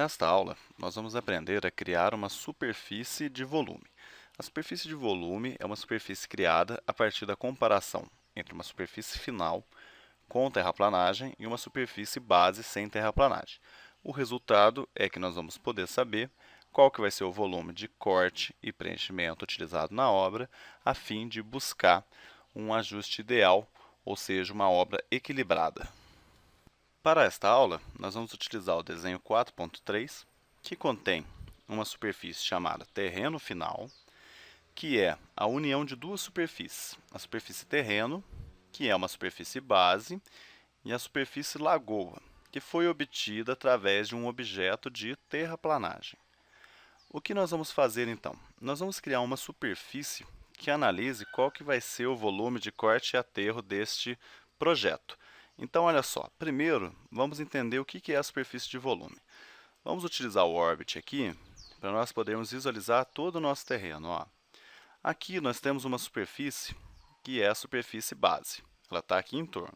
Nesta aula, nós vamos aprender a criar uma superfície de volume. A superfície de volume é uma superfície criada a partir da comparação entre uma superfície final com terraplanagem e uma superfície base sem terraplanagem. O resultado é que nós vamos poder saber qual que vai ser o volume de corte e preenchimento utilizado na obra, a fim de buscar um ajuste ideal, ou seja, uma obra equilibrada. Para esta aula, nós vamos utilizar o desenho 4.3, que contém uma superfície chamada terreno final, que é a união de duas superfícies. A superfície terreno, que é uma superfície base, e a superfície lagoa, que foi obtida através de um objeto de terraplanagem. O que nós vamos fazer então? Nós vamos criar uma superfície que analise qual que vai ser o volume de corte e aterro deste projeto. Então, olha só, primeiro vamos entender o que é a superfície de volume. Vamos utilizar o Orbit aqui para nós podermos visualizar todo o nosso terreno. Ó. Aqui nós temos uma superfície que é a superfície base, ela está aqui em torno.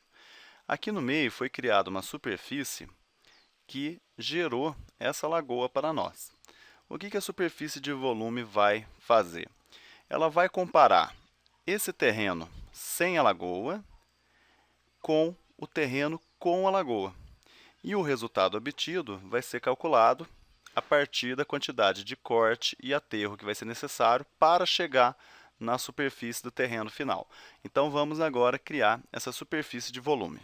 Aqui no meio foi criada uma superfície que gerou essa lagoa para nós. O que a superfície de volume vai fazer? Ela vai comparar esse terreno sem a lagoa com o terreno com a lagoa. E o resultado obtido vai ser calculado a partir da quantidade de corte e aterro que vai ser necessário para chegar na superfície do terreno final. Então, vamos agora criar essa superfície de volume.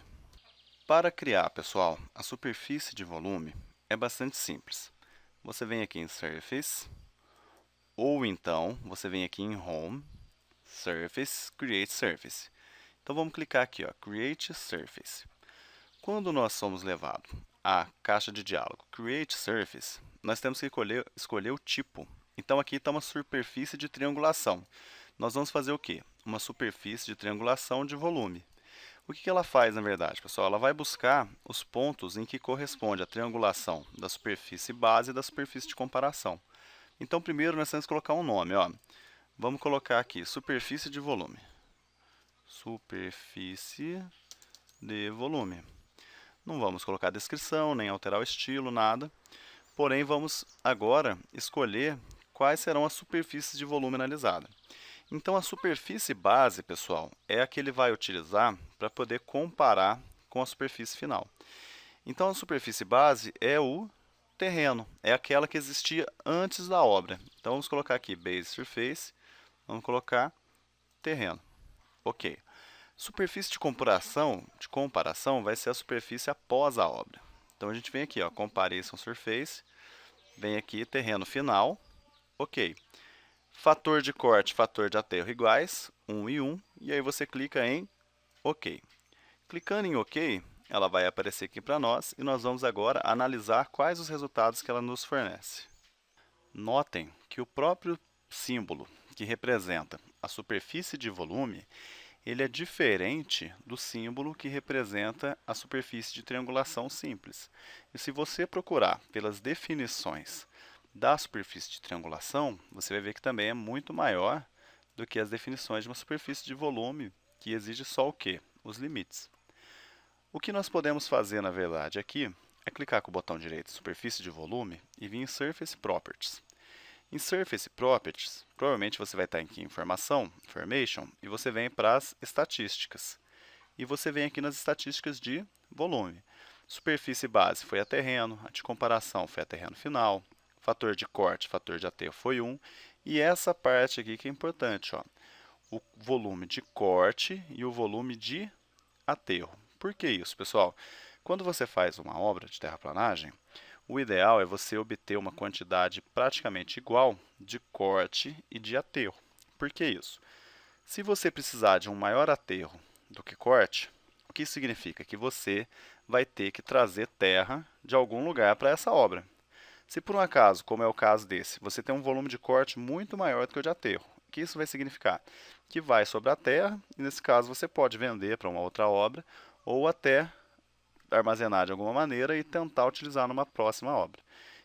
Para criar, pessoal, a superfície de volume é bastante simples. Você vem aqui em Surface, ou então você vem aqui em Home, Surface, Create Surface. Então, vamos clicar aqui, ó, Create Surface. Quando nós somos levados à caixa de diálogo Create Surface, nós temos que escolher o tipo. Então, aqui está uma superfície de triangulação. Nós vamos fazer o quê? Uma superfície de triangulação de volume. O que ela faz, na verdade, pessoal? Ela vai buscar os pontos em que corresponde a triangulação da superfície base e da superfície de comparação. Então, primeiro nós temos que colocar um nome. Ó. Vamos colocar aqui, superfície de volume. Superfície de volume. Não vamos colocar descrição, nem alterar o estilo, nada. Porém, vamos agora escolher quais serão as superfícies de volume analisada. Então, a superfície base, pessoal, é a que ele vai utilizar para poder comparar com a superfície final. Então, a superfície base é o terreno, é aquela que existia antes da obra. Então, vamos colocar aqui Base Surface, vamos colocar terreno. Ok. Superfície de comparação vai ser a superfície após a obra. Então, a gente vem aqui, ó, Comparison Surface, vem aqui, terreno final, ok. Fator de corte, fator de aterro iguais, 1 e 1, e aí você clica em OK. Clicando em OK, ela vai aparecer aqui para nós, e nós vamos agora analisar quais os resultados que ela nos fornece. Notem que o próprio símbolo que representa a superfície de volume, ele é diferente do símbolo que representa a superfície de triangulação simples. E se você procurar pelas definições da superfície de triangulação, você vai ver que também é muito maior do que as definições de uma superfície de volume, que exige só o quê? Os limites. O que nós podemos fazer, na verdade, aqui, é clicar com o botão direito Superfície de Volume e vir em Surface Properties. Em Surface Properties, provavelmente você vai estar aqui em Information, e você vem para as estatísticas. E você vem aqui nas estatísticas de volume. Superfície base foi a terreno, a de comparação foi a terreno final, fator de corte, fator de aterro foi 1, e essa parte aqui que é importante, ó, o volume de corte e o volume de aterro. Por que isso, pessoal? Quando você faz uma obra de terraplanagem, o ideal é você obter uma quantidade praticamente igual de corte e de aterro. Por que isso? Se você precisar de um maior aterro do que corte, o que significa? Que você vai ter que trazer terra de algum lugar para essa obra. Se por um acaso, como é o caso desse, você tem um volume de corte muito maior do que o de aterro, o que isso vai significar? Que vai sobrar terra, e nesse caso você pode vender para uma outra obra, ou até armazenar de alguma maneira e tentar utilizar numa próxima obra.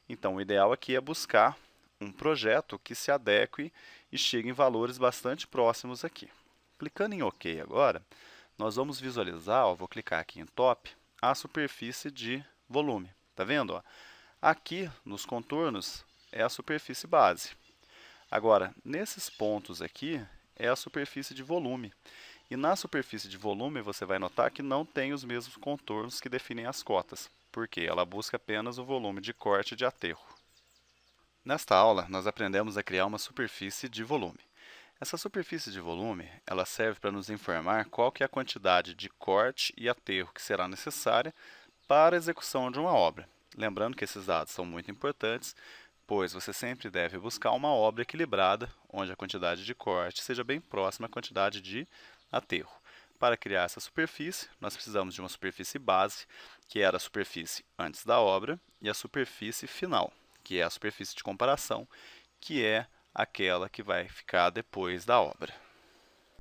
Então, o ideal aqui é buscar um projeto que se adeque e chegue em valores bastante próximos aqui. Clicando em OK agora, nós vamos visualizar, ó, vou clicar aqui em Top, a superfície de volume. Tá vendo? Ó? Aqui, nos contornos, é a superfície base. Agora, nesses pontos aqui, é a superfície de volume. E na superfície de volume, você vai notar que não tem os mesmos contornos que definem as cotas, porque ela busca apenas o volume de corte e de aterro. Nesta aula, nós aprendemos a criar uma superfície de volume. Essa superfície de volume, ela serve para nos informar qual que é a quantidade de corte e aterro que será necessária para a execução de uma obra. Lembrando que esses dados são muito importantes, pois você sempre deve buscar uma obra equilibrada, onde a quantidade de corte seja bem próxima à quantidade de aterro. Para criar essa superfície, nós precisamos de uma superfície base, que era a superfície antes da obra, e a superfície final, que é a superfície de comparação, que é aquela que vai ficar depois da obra.